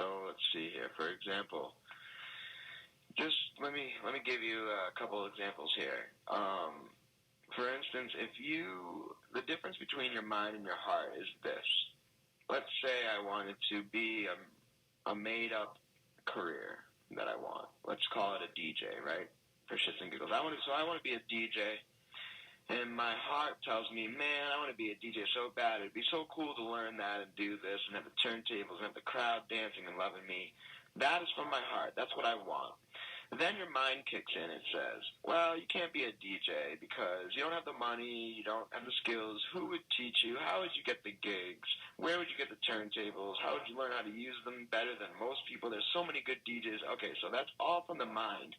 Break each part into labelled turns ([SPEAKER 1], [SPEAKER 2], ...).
[SPEAKER 1] So let's see here. For example, just let me give you a couple examples here. For instance, the difference between your mind and your heart is this. Let's say I wanted to be a made-up career that I want. Let's call it a DJ, right? For shits and giggles. I want to be a DJ, and my heart tells me, man, I want to be a DJ so bad. It'd be so cool to learn that and do this and have the turntables and have the crowd dancing and loving me. That is from my heart. That's what I want. Then your mind kicks in and says, well, you can't be a DJ because you don't have the money, you don't have the skills. Who would teach you? How would you get the gigs? Where would you get the turntables? How would you learn how to use them better than most people? There's so many good DJs. Okay, so that's all from the mind.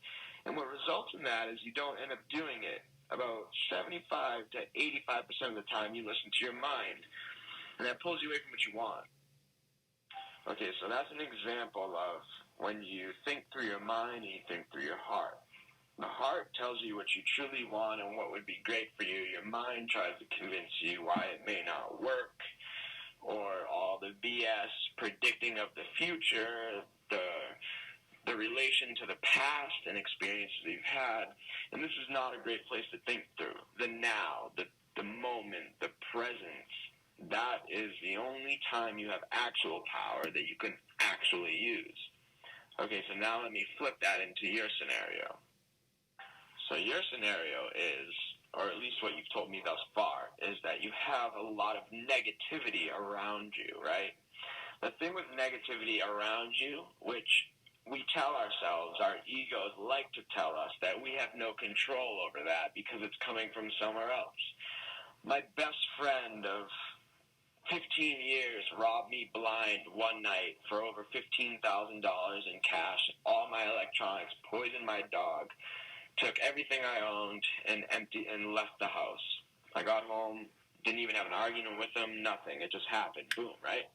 [SPEAKER 1] And what results in that is you don't end up doing it. About 75 to 85% of the time you listen to your mind. And that pulls you away from what you want. Okay, so that's an example of when you think through your mind and you think through your heart. The heart tells you what you truly want and what would be great for you. Your mind tries to convince you why it may not work, or all the BS predicting of the future, the relation to the past and experiences you've had. And this is not a great place to think through. The now, the moment, the presence, that is the only time you have actual power that you can actually use. Okay, so now let me flip that into your scenario. So your scenario is, or at least what you've told me thus far, is that you have a lot of negativity around you, right? The thing with negativity around you, which we tell ourselves, our egos like to tell us that we have no control over that because it's coming from somewhere else. My best friend of 15 years robbed me blind one night for over $15,000 in cash, all my electronics, poisoned my dog, took everything I owned, and left the house. I got home, didn't even have an argument with him, nothing. It just happened. Boom, right?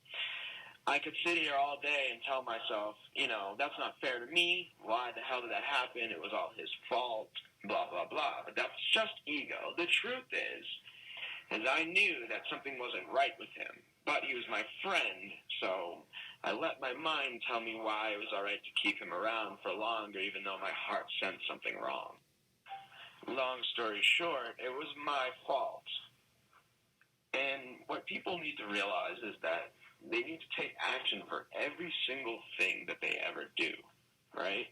[SPEAKER 1] I could sit here all day and tell myself, that's not fair to me. Why the hell did that happen? It was all his fault, blah, blah, blah. But that's just ego. The truth is I knew that something wasn't right with him, but he was my friend, so I let my mind tell me why it was all right to keep him around for longer, even though my heart sensed something wrong. Long story short, it was my fault. And what people need to realize is that they need to take action for every single thing that they ever do, right?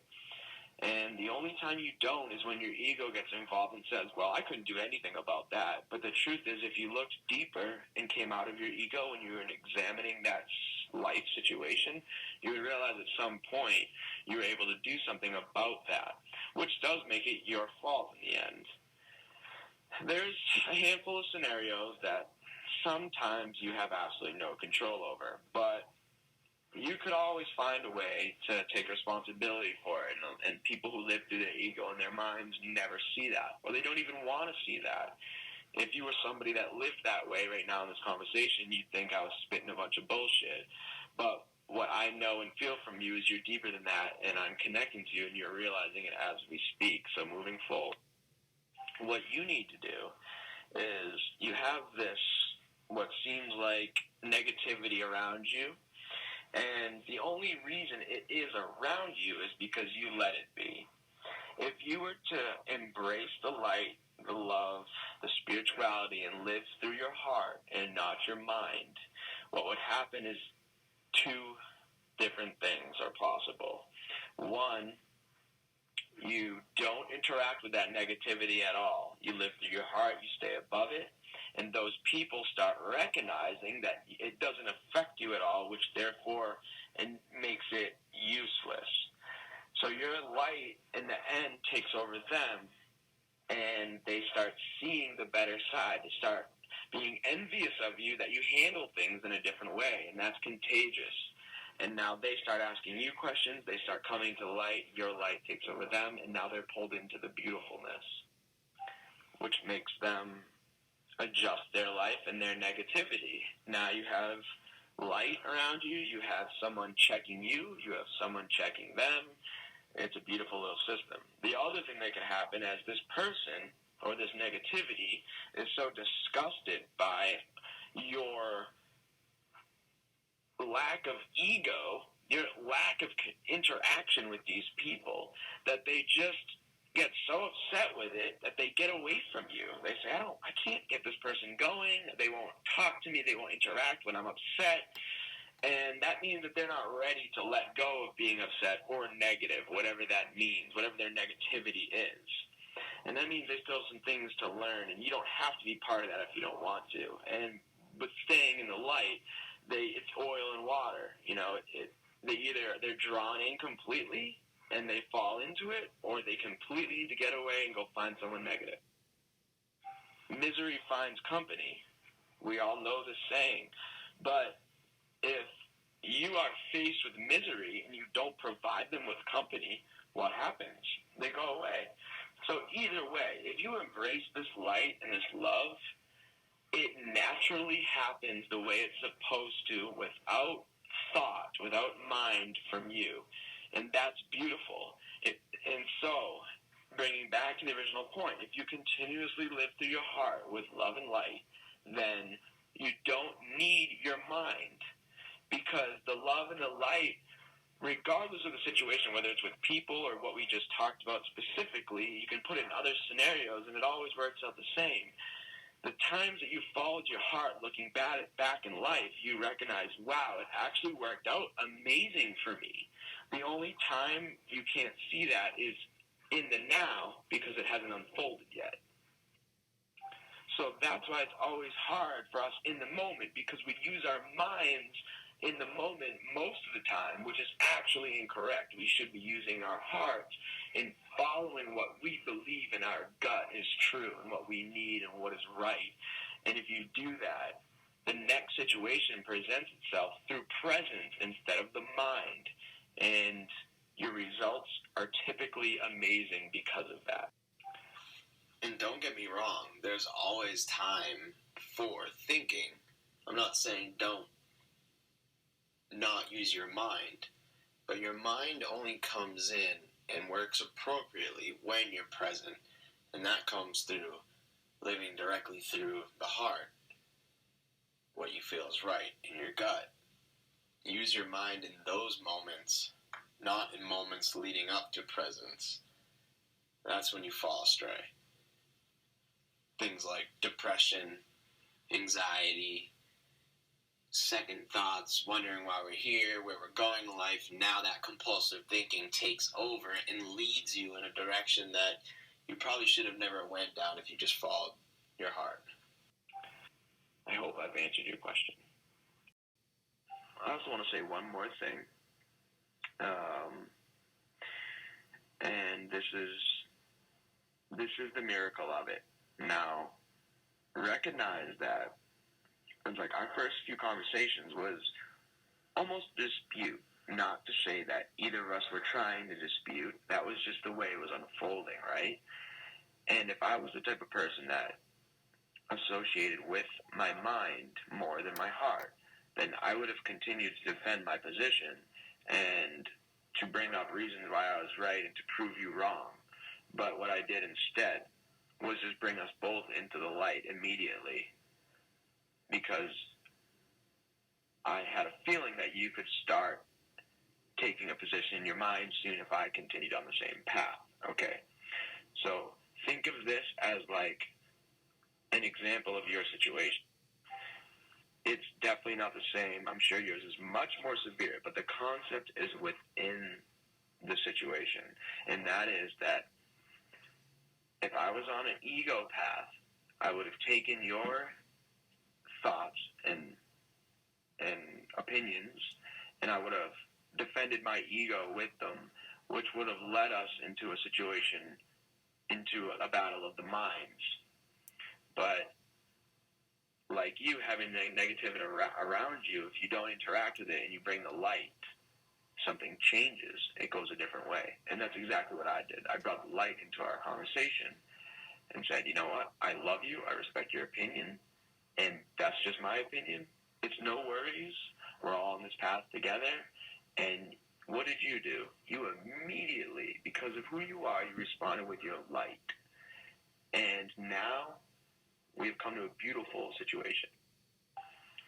[SPEAKER 1] And the only time you don't is when your ego gets involved and says, well, I couldn't do anything about that. But the truth is, if you looked deeper and came out of your ego and you were examining that life situation, you would realize at some point you were able to do something about that, which does make it your fault in the end. There's a handful of scenarios that sometimes you have absolutely no control over, but you could always find a way to take responsibility for it, and people who live through their ego and their minds never see that, or they don't even want to see that. If you were somebody that lived that way right now in this conversation, you'd think I was spitting a bunch of bullshit. But what I know and feel from you is you're deeper than that, and I'm connecting to you, and you're realizing it as we speak. So moving forward, what you need to do is you have this, what seems like negativity around you, and the only reason it is around you is because you let it be. If you were to embrace the light, the love, the spirituality, and live through your heart and not your mind, what would happen is two different things are possible. One, you don't interact with that negativity at all. You live through your heart, you stay above it, and those people start recognizing that it doesn't affect you at all, which therefore makes it useless. So your light in the end takes over them, and they start seeing the better side. They start being envious of you that you handle things in a different way, and that's contagious. And now they start asking you questions. They start coming to the light. Your light takes over them, and now they're pulled into the beautifulness, which makes them adjust their life and their negativity. Now you have light around you. You have someone checking you. You have someone checking them. It's a beautiful little system. The other thing that can happen as this person or this negativity is so disgusted by your lack of ego your lack of interaction with these people that they just get so upset with it that they get away from you. They say, I can't get this person going. They won't talk to me. They won't interact when I'm upset. And that means that they're not ready to let go of being upset or negative, whatever that means, whatever their negativity is. And that means there's still some things to learn, and you don't have to be part of that if you don't want to. And with staying in the light, it's oil and water. They're drawn in completely and they fall into it, or they completely need to get away and go find someone negative. Misery finds company. We all know this saying. But if you are faced with misery and you don't provide them with company, what happens? They go away. So either way, if you embrace this light and this love, it naturally happens the way it's supposed to, without thought, without mind from you. And that's beautiful. And so, bringing back to the original point, if you continuously live through your heart with love and light, then you don't need your mind, because the love and the light, regardless of the situation, whether it's with people or what we just talked about specifically, you can put it in other scenarios and it always works out the same. The times that you followed your heart looking back in life, you recognize, wow, it actually worked out amazing for me. The only time you can't see that is in the now, because it hasn't unfolded yet. So that's why it's always hard for us in the moment, because we use our minds in the moment most of the time, which is actually incorrect. We should be using our hearts and following what we believe in our gut is true and what we need and what is right. And if you do that, the next situation presents itself through presence instead of the mind. And your results are typically amazing because of that.
[SPEAKER 2] And don't get me wrong, there's always time for thinking. I'm not saying don't not use your mind, but your mind only comes in and works appropriately when you're present, and that comes through living directly through the heart, what you feel is right in your gut. Use your mind in those moments, not in moments leading up to presence. That's when you fall astray. Things like depression, anxiety, second thoughts, wondering why we're here, where we're going in life. Now that compulsive thinking takes over and leads you in a direction that you probably should have never went down if you just followed your heart.
[SPEAKER 1] I hope I've answered your question. I also want to say one more thing. And this is the miracle of it. Now, recognize that it's like our first few conversations was almost dispute. Not to say that either of us were trying to dispute. That was just the way it was unfolding, right? And if I was the type of person that associated with my mind more than my heart, then I would have continued to defend my position and to bring up reasons why I was right and to prove you wrong. But what I did instead was just bring us both into the light immediately, because I had a feeling that you could start taking a position in your mind soon if I continued on the same path. Okay, so think of this as like an example of your situation. It's definitely not the same. I'm sure yours is much more severe, but the concept is within the situation. And that is that if I was on an ego path, I would have taken your thoughts and opinions, and I would have defended my ego with them, which would have led us into a situation, into a battle of the minds. But like you having negativity around you, if you don't interact with it and you bring the light, something changes. It goes a different way. And that's exactly what I did. I brought the light into our conversation and said, you know what? I love you. I respect your opinion. And that's just my opinion. It's no worries. We're all on this path together. And what did you do? You immediately, because of who you are, you responded with your light. And now we've come to a beautiful situation.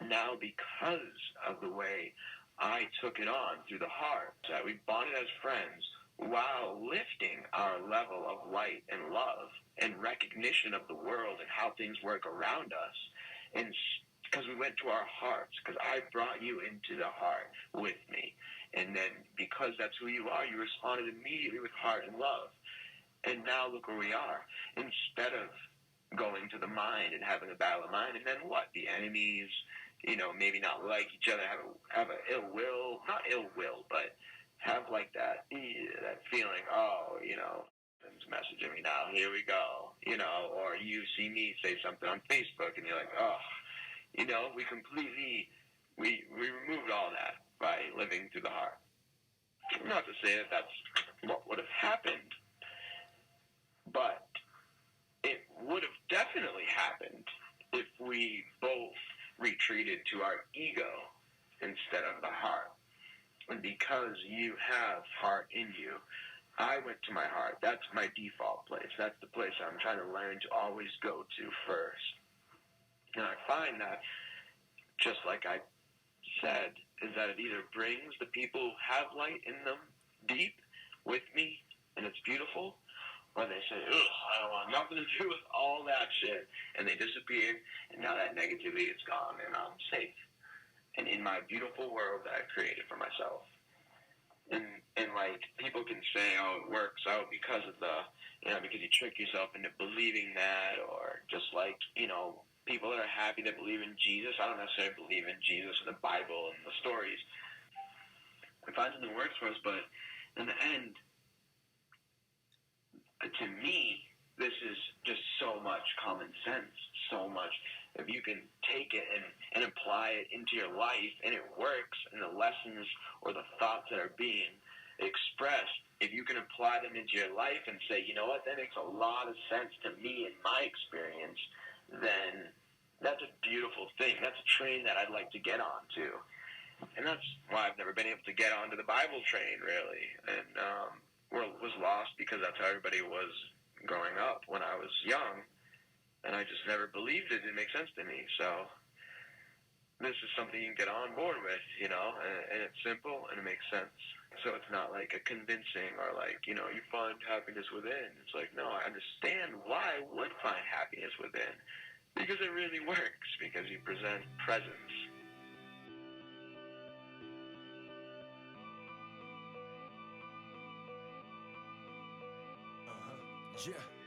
[SPEAKER 1] Now, because of the way I took it on through the heart. That we bonded as friends while lifting our level of light and love and recognition of the world and how things work around us. And because we went to our hearts, because I brought you into the heart with me. And then because that's who you are, you responded immediately with heart and love. And now look where we are. Instead of going to the mind and having a battle of mind, and then what? The enemies, maybe not like each other, have a ill will, not ill will, but have like that feeling, messaging me now, here we go, or you see me say something on Facebook and you're like, oh, we removed all that by living through the heart. Not to say that that's what would have happened, but it would have definitely happened if we both retreated to our ego instead of the heart. And because you have heart in you, I went to my heart. That's my default place. That's the place I'm trying to learn to always go to first. And I find that, just like I said, is that it either brings the people who have light in them deep with me, and it's beautiful, or they say, ugh, I don't want nothing to do with all that shit, and they disappear, and now that negativity is gone, and I'm safe. And in my beautiful world that I've created for myself. And like, people can say, oh, it works out because of because you trick yourself into believing that, or just like, people that are happy that believe in Jesus. I don't necessarily believe in Jesus and the Bible and the stories. I find something works for us, but in the end, to me, this is just so much common sense, so much. If you can take it and apply it into your life, and it works, and the lessons or the thoughts that are being expressed, if you can apply them into your life and say, you know what, that makes a lot of sense to me in my experience, then that's a beautiful thing. That's a train that I'd like to get onto. And that's why I've never been able to get onto the Bible train, really. And was lost because that's how everybody was growing up when I was young. And I just never believed it. It didn't make sense to me. So this is something you can get on board with, and it's simple and it makes sense. So it's not like a convincing or like, you find happiness within. It's like, no, I understand why I would find happiness within. Because it really works, because you present presence.
[SPEAKER 3] Yeah.